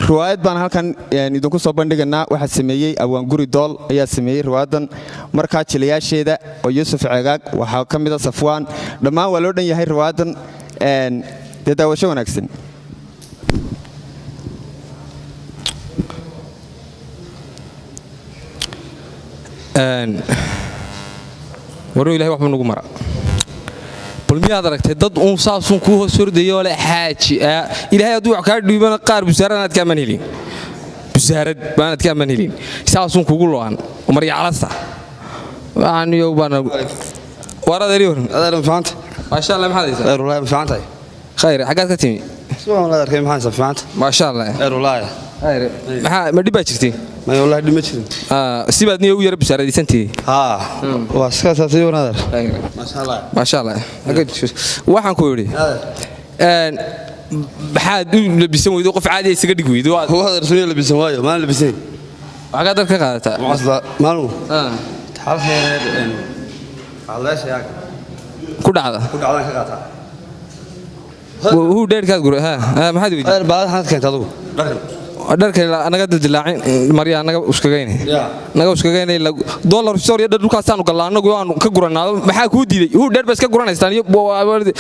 riwaayad baan halkan idinku soo bandhiganaa waxa sameeyay Awaan Guri Dool ayaa sameeyay riwaayadan marka jilayaasheeda oo Yuusuf Cegaag waxa kamid ah Safwaan dhamaan waa loo dhan yahay riwaayadan daawasho wanaagsan waruu Ilaahay wax nagu mara balmiyaad aragtay dad uun saasun ku hoos hordayo la xaaji Ilaahay aduu wax ka dhiibana qaar busaaranaad ka manhelin busaarad baanad ka manhelin saasun kugu lo'an umar yaalasta waxaan iyo bana waradariyo adeer faanta ma sha Allah maxaad haysaa wallahi faanta khayr xagaad ka timi subhanallah arkay maxaan faanta ma sha Allah wallahi khayr ma dhibaa jirtay ma wallahi dhima jirin sibaad niyo u yar busaaradaysantii waa saasay wanaadar ma sha Allah waxaan ku yiri maxaad u labisan weydo qof caadi isaga dhig weydo waa darsuun labisan waayo ma labisan waxa dad ka qaadata maalu hal heer Allah shayaag ku dhacda ka qaata wuu dheerkaad gure maxaad weydiin heer baad xad keentay adigu dharka anaga dildilaacin mariya anaga uskagaynay dollar story dhulkaas aanu galaa anagu aan ka guranaado maxaa ku diiday dheer bas ka guranaystaan iyo wadada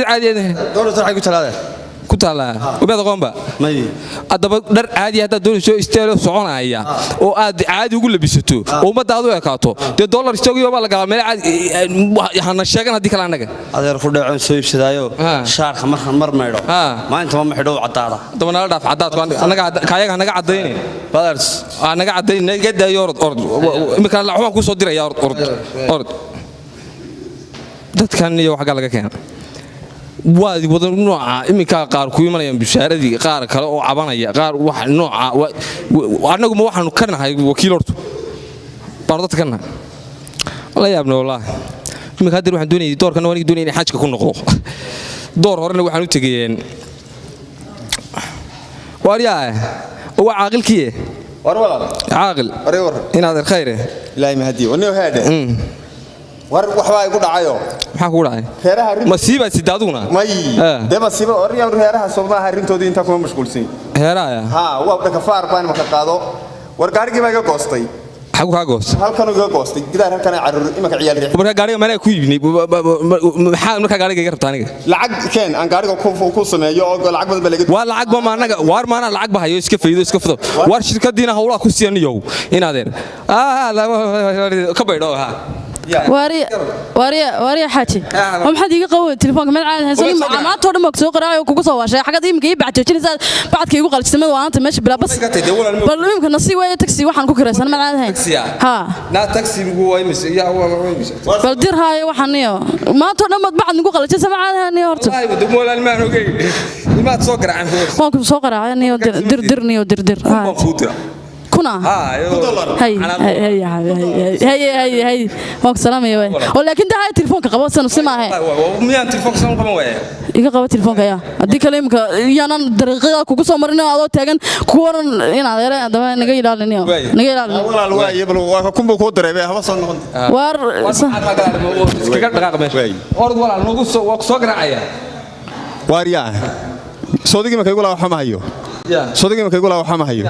caadiyeed dollar waxay ku talaa ubeed qoomba adaba dhar caadi hada doonayso isteelo soconaya oo aad caadi ugu labisato oo umadaadu ekaato de dollar story baa la galaa meel caadi hana sheegan hadii kala anaga adeer ku dhaacon soo iibsadaayo shaarka mar meedho maanta ma xidho cadaada dabana dhaaf cadaad anaga kaayaga naga cadaynay badars naga cadaynay gadayo ord imika la waxaan ku soo diraya ord dadkan iyo wax laga keenay waadi wada nooca imika qaar ku imanayaan bushaaradii qaar kale oo cabanaya qaar wax nooca anagu ma waxaanu ka nahay wakiil horto baardad kana la yaabno wallahi imika hadir waxaan doonayay doorkan waan doonayay in xajka ku noqdo door horena waxaan u tagayeen wariyaa oo caaqilkii war walaal caaqil war inaad khayr ilaahay ma hadii wani haade war waxba ay ku dhacayo maxaa ku dhacay heeraha masiiba sidaaduna may de masiiba oriya heeraha Soomaaliya arintoodii inta kuma mashquulsan heeraha waa ka faar baan ma ka qaado war gaarigii baa iga goostay xagu ka goostay halkan iga goostay gidaar halkan carruur imaka ciyaal riix marka gaariga ma ku iibnay maxaa marka gaariga iga rabtaa aniga lacag keen aan gaariga ku sameeyo oo lacag badan baa laga waa lacag ba ma anaga war maana lacag ba hayo iska faydo iska fudo war shirkadiina hawlaha ku siinayo inaadeer ka baydho واريا حاجي هم حد يقوي تليفونك ما عاد هسوني ما تور ما كسو قراي وكو سو واشي حاجه يمكن يبعت جينيسا بعد كيغو قلجسمد وانت ماشي بلا بس بل يمكن نصي وين تاكسي waxaan ku kiraysan ma عاد هين ها لا تاكسي ugu way mis ya bal dir haay waxaan iyo ma toor dhamad bacad ugu qalajisa ma عاد هين horta ay wada moolaan ma ogay ma soo qaracaan waan ku soo qaraacay dir كنا هاي ماك سلام يا ولكن ده هاي تليفونك قبل سنة سمعه ميان تليفونك سنة قبل وياه إيه قبل تليفونك يا أدي كلامك يانا درقيقة كوكو سمرنا على تاجن كورن ينا ده ده نجي لالني نجي لالني والله الواي يبلو كم بكون دربه هوا صن وار أرد ولا نقص وقصقنا عيا واريا صديقي ما كيقول أو حما هيو صديقي ما كيقول أو حما هيو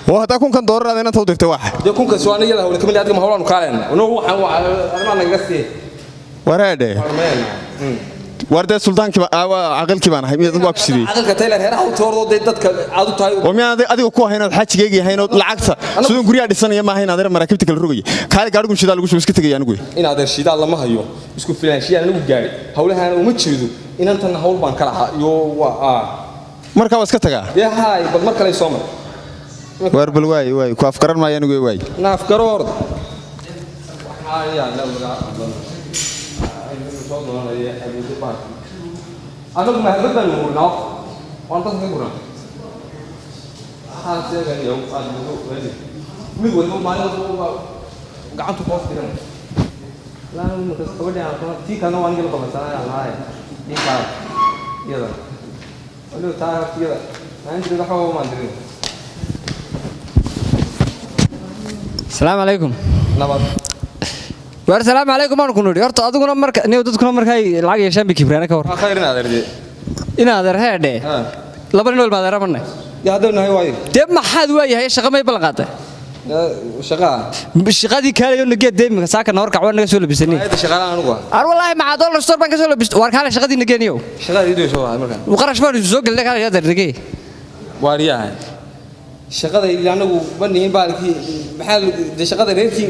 وهذا كون كان دور هذا نتوضح تواحد. يكون كسواني يلا هو لكمل هذا مهولان وكالين ونو أنا ما نقصي. ورده. ورده السلطان كبا عقل كبان هاي مية واقع سدي. عقل كتير هنا هو تورو ضد عادو تاي. ومين هذا كوا هنا الحاج جيجي هنا العكس. سودون كوريا ديسان يا ما هنا هذا مركب تكل رجوي. كاري كارو شيء دالو بس كتير يعني قوي. إن هذا الشيء ده الله ما هيو. بسكو فلان شيء أنا نقول هؤلاء هنا ومتشيدو. إن أنت نهول بانكرها يو مركب بس كتير. يا هاي بس مركب ليس سومر. واربل واي كافكران ما ينقول واي نافكر ورد أنا ما هذا بنقول ناف وأنت تقول هذا شيء يوم مين وين ما يلقوا قاعد تقف كده لا أنا متسكبر يعني تي كانوا وانجيل بس أنا هاي يكاد يلا ولو تعرف يلا ما عندي ده هو ما أدري السلام عليكم السلام عليكم أنا كنوري أرت أدوكنا مرك نيو تدوكنا مركاي العاقي يشان بكبرنا كور خيرنا هذا ردي إن هذا هذا laba nin walba adeeramanay yaa hadawnahay waayo dee maxaad waayahay shaqo may ballan qaaday shaqadii kaalayo nageed deemka saaka noor kacwa naga soo labisanay shaqada anigu ar wallahi ma dollar store bank soo labist war kaale shaqadii nageeniyo shaqadii idoo soo markaa waqarash baan soo galnay kaale yaad nagee waariyahay shaqada anagu baniin baalkii maxaa shaqada reerkii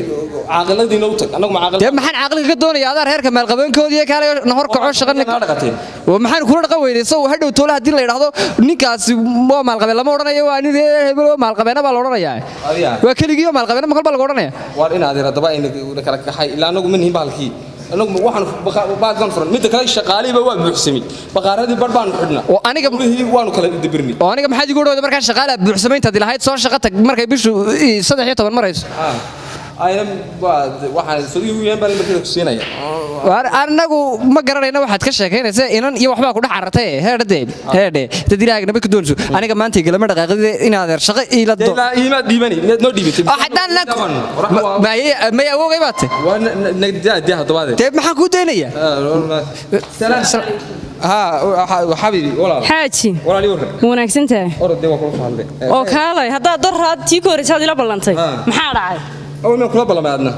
caaqiladiina u tag anagu ma caaqil maxaan caaqilka ka doonaya adaa reerka maal qabankoodii kaale noor kaco shaqada ka dhaqateen maxaan kula dhaqan weynay soo hadhow toolaha hadii la yiraahdo ninkaasi waa maal qabeen lama oranayo waa nin hebel maal qabeena baa la oranayaa waa kaligiyo maal qabeena ma kala la oranaya war in aad radaba ay kala kaxay ilaa anagu maniin baalkii anagu waxaan baadkan furan mid kale shaqaaliba waa buuxsamay baqaaradii bar baan xidhnaa oo aniga waanu kala dibirnay oo aniga maxaad igu dhawada markaa shaqaala buuxsamaynta dilahayd soo shaqo tag markay bishu 13 marayso ayna waxaan soo yeen baan markii ku siinaya war anagu ma garanayna waxaad ka sheekeynaysaa inan iyo waxba ku dhex carartay heede dadilaaga nabad ka doonso aniga maanta galama dhaqaaqay in aad shaqo ila do iima dhiibani noo dhiibtay haddaan ma awoogay baate waa nagdaa hadaba te maxaan ku deynaya حبيبي ولا حاجي ولا لي ورد wanaagsantahay orday waa kula fahmay oo kaalay hadda daraad tii koorisaad ila ballantay maxaa dhacay oo ma kula balamaadna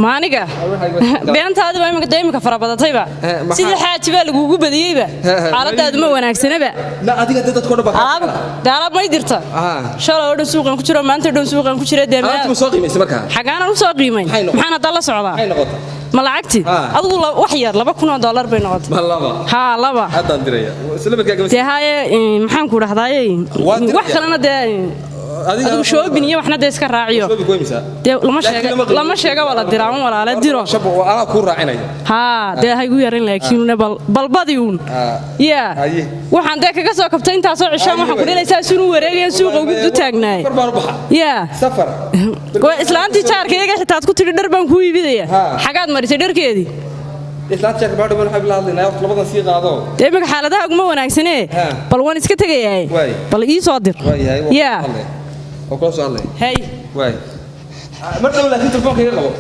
maaniga beentaadu waa imika deemka farabadatayba sidii xaaji baa lagu badiyayba xaaladaadu ma wanaagsanaba la adiga dadka dhan alaab daalab ma dirta shalay oo dhan suuqan ku jiro maanta dhan suuqan ku jira deemaa aad soo qiimaysa marka xagaana u soo qiimay maxaan hadda la socdaa ma lacagti adigu wax yar $2,000 bay noqotay ma laba ha laba hadda diraya isla markaa tahay maxaan ku dhahdaaye wax kalena adigu shoobin iyo waxna iska raaciyo lama sheega wala diraan walaala diro shab waa ku raacinaya ha haygu yarin laakiin balbadiun ya waxaan kaga soo kabtay inta soo cishaan waxaan ku dhilaysaa sunu wareegayaan suuqa ugu taagnaay ya safar waa islaantii jaarkayga xitaa ku tiri dhar baan ku iibidaya xagaad marisay dharkeedii islaan jeer baadho ma xab laadnaa labadan si qaado deemka xaaladaha ugu wanaagsanee bal waan iska tagayay bal ii soo dir ya وكل سؤال لي هاي واي مرة ولا كنت تلفونك يقبل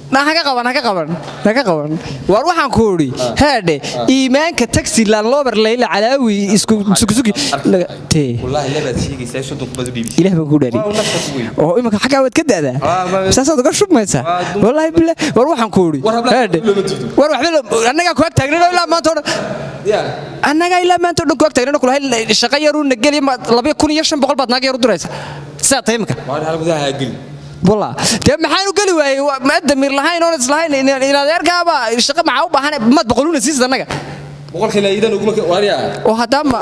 naga qaban war waxaan ku ori haade iimaanka taxi la loobar leeyla calaawi isku sugi wallahi la baad sheegaysaa soo duqbad dhiibis ilaah baan ku dhaari oo imaka xagaa wad ka daada saasad uga shubmaysa wallahi billah war waxaan ku ori haade war waxba annaga ku ag taagnay ilaa maanta oo annaga ilaa maanta oo ku ag taagnay kula shaqo yar uu nageli 2500 baad naga yar u diraysa saata imaka war hal gudaha gal والله تم حانو قالي واي ما دمير لهاين اون اسلاهين الى ديركابا شقه ما u baahan ma boqoluna siis anaga boqol kale idan ugu ma wariya oo hadama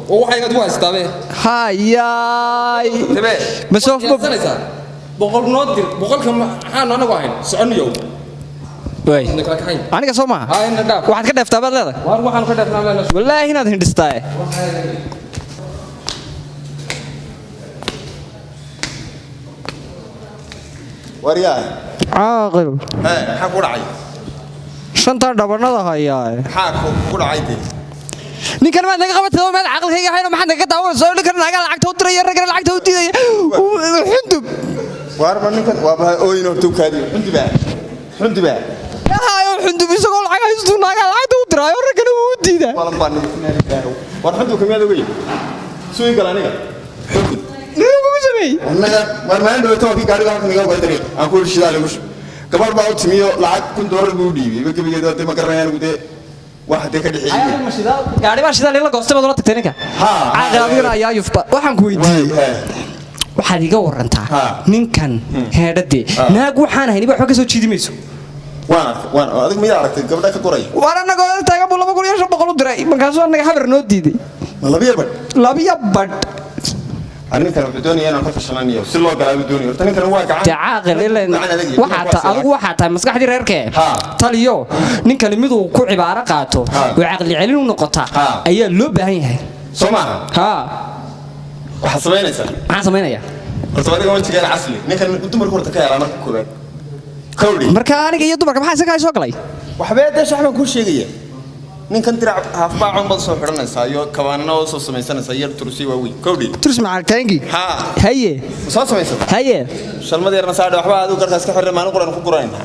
oo waxay aad u haystaabe hayay tabe ma soo boqol noodir boqolka waxaan anagu ahayn soconiyo way aniga soo ma waxaad ka dheeftaa baad leedahay war waxaan ka dheefnaa wallahi inaad hindistaa waryaa caaqil maxaa ku dhacay shanta dhabanada hayaa maxaa ku dhacay ninkan ma naga qabatay oo meel aqalkayga hayno maxaa naga daawanayso ninkan naga lacagta u diray ragana lacagta u diiday xundub warba ninkan waa baa ooyino tukaadi xunduba yahayo xundub isagoo lacag haysto naga lacagta u diray ragana uu diiday walan baan war xundub kamid ogay soo igala aniga xundub warmaan dhawaato waa kii gaariga halkan iga badari aan ku shidaa lagu gabar baa u timiyo lacag $1,000 buu dhiibay gabigeeda dad ma garanayaan gude wax ka dhixiyay gaari baa shidaa la goostay baad la tagtay ninka caaqiladiina ayaa yufba waxaan ku weydiiyay waxaad iga warantaa ninkan heedhade naag waxaan ahayn waxba ka soo jiidimayso waan adig ma aragtay gabadha ka qoray war anaga taaga buu 2,500 u diray markaas anaga habar noo diiday labiya bad arrinkan wuxuu doonayaa inaan ka fashilanayo si loo galaayo doonayo horta ninkan waa gacan caaqil waxa tahay maskaxdii reerkee taliyo ninkan miduu ku cibaaro qaato oo aqli celin u noqota ayaa loo baahan yahay Soomaa waxa sameynaya horta adiga wantiga casli ninkan dumarku horta ka yaala marka koobaad kawdi marka aniga iyo dumarka maxaa isaga soo galay waxba shaxban ku sheegaya ninkan dirac haafbaacan bad soo xiranaysa iyo kabaanana oo soo samaysanaysa yar tursi waa weyn kawdi tursi macaltaangi haye soo samaysan haye shalmadeerna saadha waxba aad u garkaas ka xirnaa maan quran ku guraynaa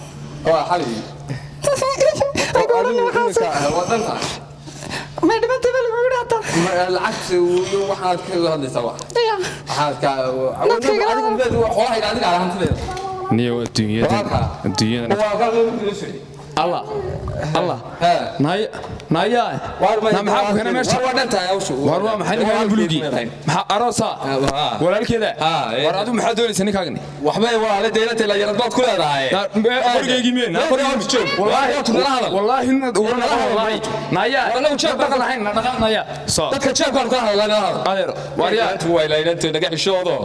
waa xali ay go'an wadanta ما دمت بالي بقول هذا العكس waxaad ka hadlaysaa waxaad ka waxaad adiga aan hantileed niyo adduunyada waa ka الله الله نايا maxaa ku kana meesha waa dhantahay awshu war waa maxay nimanka buluugi maxaa aroosa walaalkeeda war adu maxaa doonaysaa ninkaagani waxbay walaale deelada la yarad baad ku leedahay qorgeegi meen qorgeegi joog wallahi wallahi naaya anagu jeeb baqan lahayn dhaqan naaya dadka jeebkan ka hadlaynaa adeer war yaa intu way leeyahay naga xishoodo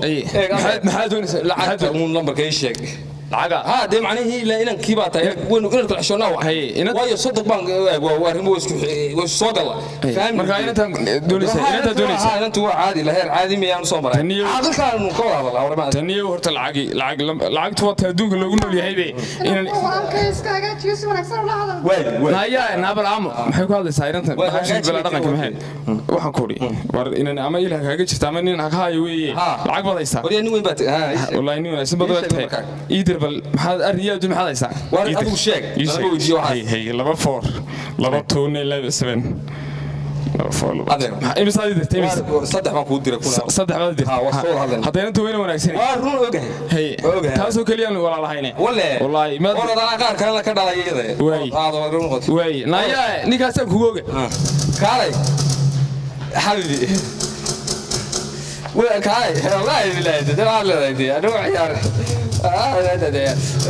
maxaa doonaysaa lacagta uu lambarka ii sheeg lacaga de macnaheedu ilaa inankii baa tahay waynu inaan kala xishoonaa waayo sodog baan waa arrimo way soo gala marka inantan doonaysaa inantu waa caadi laheer caadi miyaan soo maray adalkaanu ka wada hadalaa warma taniyo horta lacagtu waa adduunka loogu nool yahay be inaan iskaaga jiis wanaagsan la hadal naaya naabal amo maxay ku hadlaysaa inantan waxaan bala dhaqanka maxay waxaan ku ri war inaan ama ilaah kaaga jirta ama nin ka hayo weeye lacag badaysa war nin weyn baad wallahi nin wanaagsan baad tahay bal maxaad arriyaadu maxaad haysaa war adigu sheeg anigu weydiyo waxa hey 2 imsaad dirtay saddex baan ku diray kuna saddex baad dirtay waa soo hadleen hadayna tawayna wanaagsan waa run ogahay hey taasoo kaliya aan wala lahayne wallahi ma orodana qaar kale ka dhalayayda way naaya ninkaas aan kugu oga kaalay xabibi way kaalay wallahi billahi dad waa leedahay anu ciyaar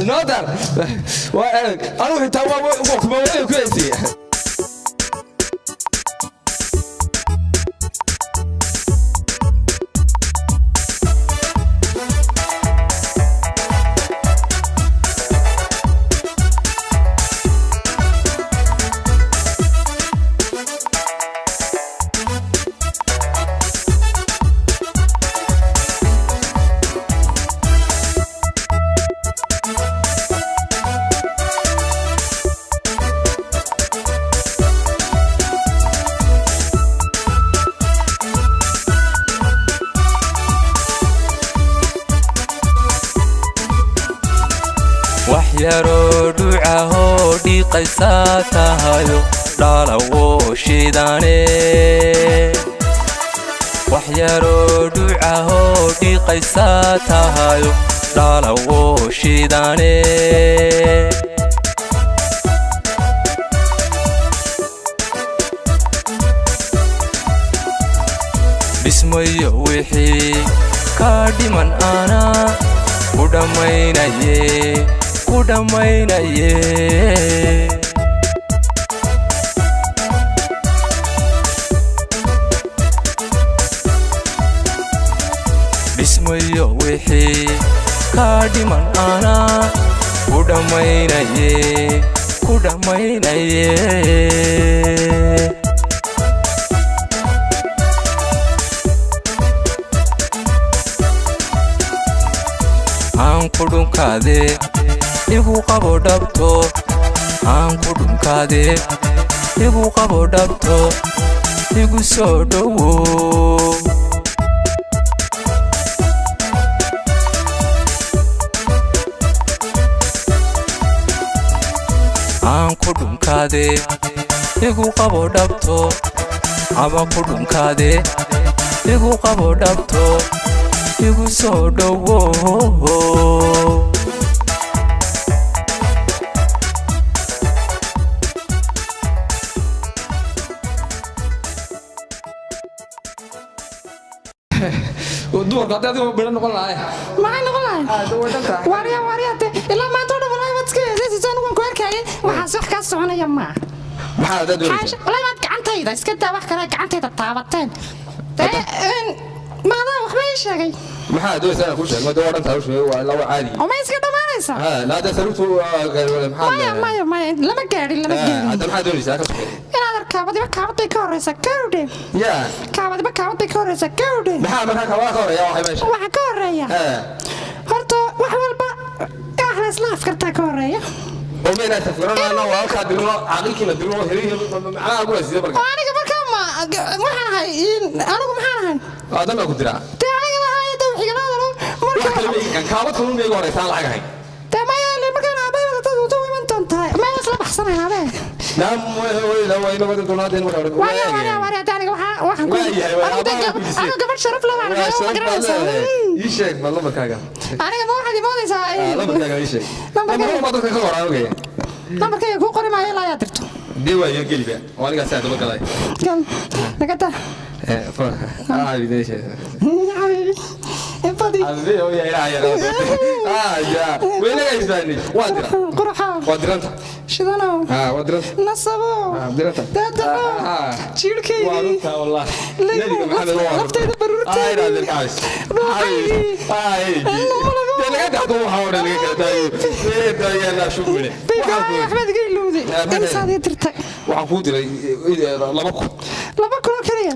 نقدر أنا حتى وكما وين كويسي waxyaro ducaho dhiqaysa tahayo dhalawo shidane waxyaro ducaho dhiqaysa tahayo dhalawo shidane bismayo wixii ka dhiman ana ku dhamaynaye bismayo wixii ka dhiman ana ku dhamaynaye aan ku dhunkaade igu qabo dhabto aan ku dhunkaade igu qabo dhabto igu soo dhowo aan ku dhunkaade igu qabo dhabto ama ku dhunkaade igu qabo dhabto igu soo dhowo dumarka hadda adiga bira noqon lahaay maxay noqon lahaay wariya ilaa maanta oo dhan wallahi waad iska heesaysaa anigu waan ku arkayay waxaas wax kaa soconaya ma maxaa hadda doonaysaa wallahi waad gacantayda iska daa wax kale gacantayda taabateen maadaa waxba ii sheegay maxaa doonaysaa ku sheeg ma doo dhan tahay sheeg waa lawa caadi oo ma iska dhamaanaysaa la da sarutu maxaa maya lama gaadhin hadda maxaa doonaysaa ka sheeg inaad arkaabadiba kaabad bay ka horeysaa gawdhe yaa kaabadiba kaabad bay ka horeysaa gawdhe maxaa markaa kaabada ka horeeya waxay meesha waxa ka horeeya horta wax walba wax la isla afkartaa ka horeeya oo meena tafkirana waa halka dilno aqalkiina dilno heliyo macnaha ugu sida markaa aniga markaa ma waxaan ahay anigu maxaan ahay aadama ku diraa aniga ahay dawxigalada markaa kaabad kulun bay horeysaa lacag ahay tamaya markaan aabay wada dad baxsanaynaa be naam way nabada doonadeen markaa waaya taaniga waxaan ku aniga gabadh sharaf leh waan ahay ma garanaysaa ii sheeg ma lambarkaaga aniga ma waxaad imoodaysaa lambarkaaga ii sheeg lambarkaaga ka qoraaga lambarkaaga ku qori maayo ilaa aad dirto dee waa yar geliba oo aniga saa daba galay gal nagata عابدي فضي عابدي يا يا وين جايبني وادرا قرحه وادرا شدنا وادرا نصبو وادرا دادا جيركي والله والله نبي محمد لفتيده برورتي هاي هذا الحاس هاي انا قاعد احضر محاور اللي كذا يا لا شوف مني احمد قيلودي انسى هذه ترتاح waxaan ku diray 2 kun kaliya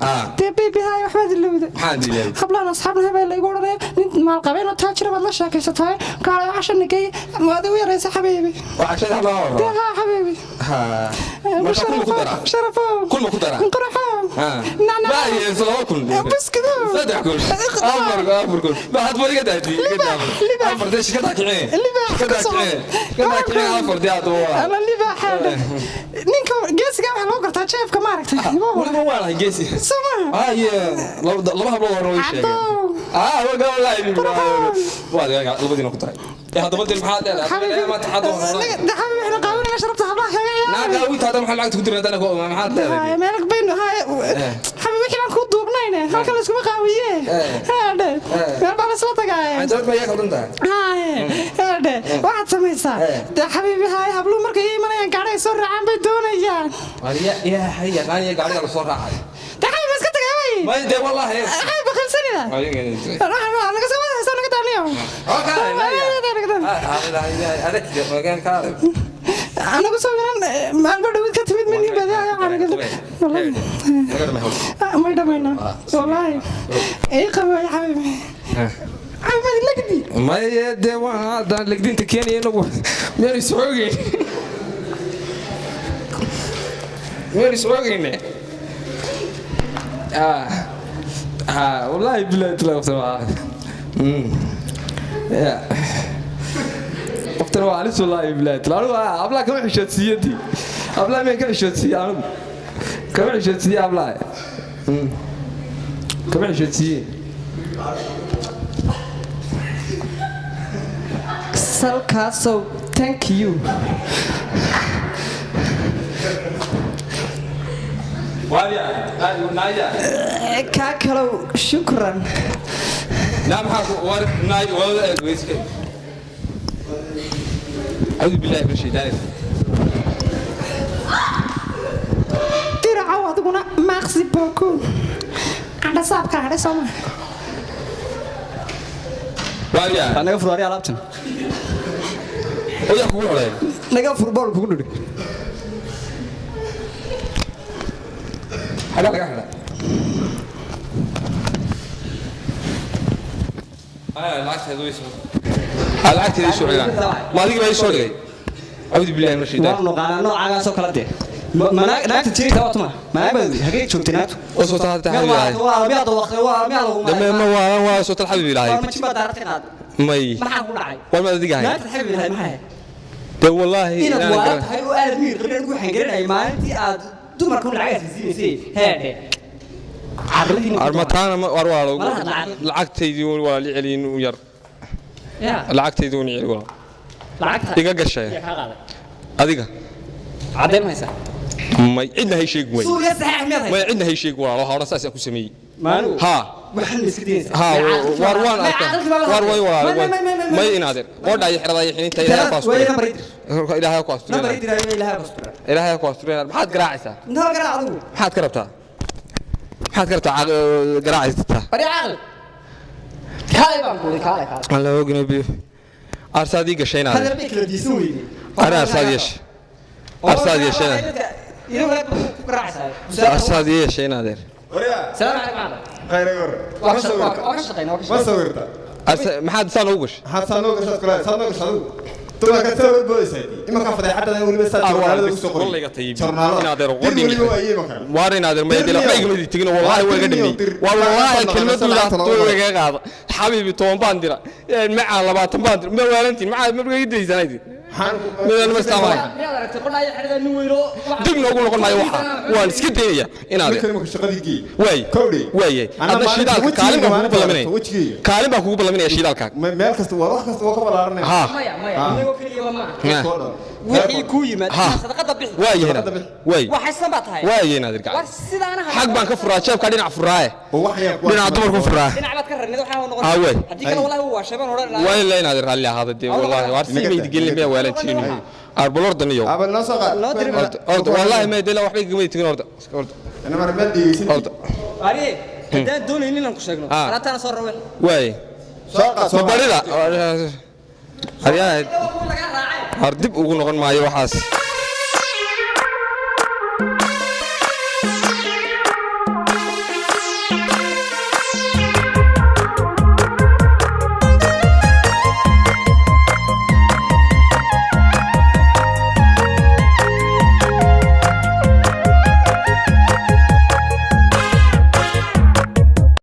بيبي هاي أحمد اللودة. حادي. خبلنا أصحابنا هبل اللي يقولون إيه مع القبيل وتاجر والله شاكي ستاي قال عشان نكى ما ذوي رئيس حبيبي. وعشان هذا. ها حبيبي. ها. شرفوا. كل ما كتر. انقرحوا. ها. نعم. لا يسلموا كل. بس كذا. صدق كل. أمر كل. ما حد بقول كده هدي. أمر ده شكلك عين. اللي بقى. كده عين. كده عين أمر ده أتوه. أنا اللي بقى حاجة. نينكو جيسي قام على وقت شايف كمارك. ولا هو على جيسي. سمع. لما هبلوا روي شيء والله لا يبي والله لبدينا كنت هذا بدل محل ما تحضر ده حبيبي احنا قاوينا ما شربت حبلها لا قاويت هذا محل عقد تقدر انا محل هاي مالك بين هاي حبيبي كنا كنت دوبناينا halka la isku qaawiye hada meel baa la soo tagay anjad ma yaak wadan hada waxaad samaysaa da xabiibi haay hablu markay imanayaan gaadhay soo raacaan bay doonayaan waliya ya hayya qaaniga gaadhiga la soo raacay taxay iska tagay ما يدري والله أخي بخل سنة أنا قسم هذا سنة كتانية أنا قسم ما أقدر كتبت مني بدأ أنا كذا والله ما يدمنا والله إيه قوي يا حبيبي حبيبي لقدي ما يدري وهذا لقدي أنت كياني أنا ميري سوقي ميري سوقي والله بالله تلاقوا معاه يا افتروا عليه والله بالله تلاقوا ابلا كم حشت سيدي ابلا ما كم حشت سي انا كم حشت سي ابلا كم حشت سي so thank you كاكلو شكرا نعم حاضر ناي ولا ويسك أعوذ بالله من الشيطان ترى عوضنا ماكسي بوكو أنا صعب كهذا سما واريا أنا غفر واريا لابتن ويا كوي ولا أنا غفر بول بقول هلا العكس هذا يسوي العكس يسوي ما ذيك ما يسوي أعوذ بالله من الشيطان والله قال نوع على سوق لده ما ناك تشيري تواتما ما بدي هجيت شفت ناك وصوت هذا حبيبي ما توقع ما صوت الحبيب لا ما تشبه دارتي قاد ماي ما حقول عاي وما ذيك هاي لا الحبيب هاي ما هي والله إن وقت هاي وقال غير نقول حنقرن أي ما أنت عاد دمر كل عايز زي هذا أرمتانا وروالو لعقتي ولا لعلين وير لعقتي دون يعلي ولا لعقتها دقيقة الشيء أديك عدين ما يسا ما عندنا هاي شيء قوي سوريا صحيح ما عندنا هاي شيء قوي الله رأساس يكون سمي مانو ها محل سكتين ها وروان وروي ولا ما ينادر ودا يحرد يحين تيلا قاص إلهي قاص إلهي قاص ما حد قراعسه انت قراع ادو ما حد كربتها حد كربتها قراعسته بري عقل كاي بانكو كاي الله وجنبي أرسادي قشينا هذا بيك لو ديسوي أنا أرساديش أرساديش أنا أرساديش أنا دير سلام عليكم عاد خير يور وكشقينا ما صورت ما حد صانوقش حد صانوقش كلا صانوقش dumarka soo boodaysaa imanka fadeexada waliba joornaalada ku soo qoray joornaalada waliba waa imanka waarina adeer ma idin waxba igama digin wallahi way ga dhimay wallahi kelmadu la tooga qaado xabiibi toon baandira ma aan 20 baandir ma waalantiin ma ma idaysanaydi midaan ma istaamay dib noogu noqon maayo waxa waan iska dayaya inaad shaqadii way ana shidaalka kaalin baa kugu balaminay kaalin baa kugu balaminay shidaalka meel kasta waa wax kasta oo ka balaaranay maya anigu kaliya ma wixii ku yimid sadaqada bixi way waxaysan baa tahay way naadir gacan sidaana xaq baan ka furaa jeebka dhinac furaaye dhinac dumar ku furaa dhinac baad ka ranid waxa noqon hadii kale wallahi waa sheeban hore way la naadir raalli ahaada de wallahi waar si meed gelin ma waalantiin arbulor daniyo abal noo soo qaad wallahi ma idila waxba igama digin orda ana mar ma diisin ari hadaan doonaynin inaan ku sheegno alaabtana soo raway way soo barida ariyaa hardib ugu noqon maayo waxaas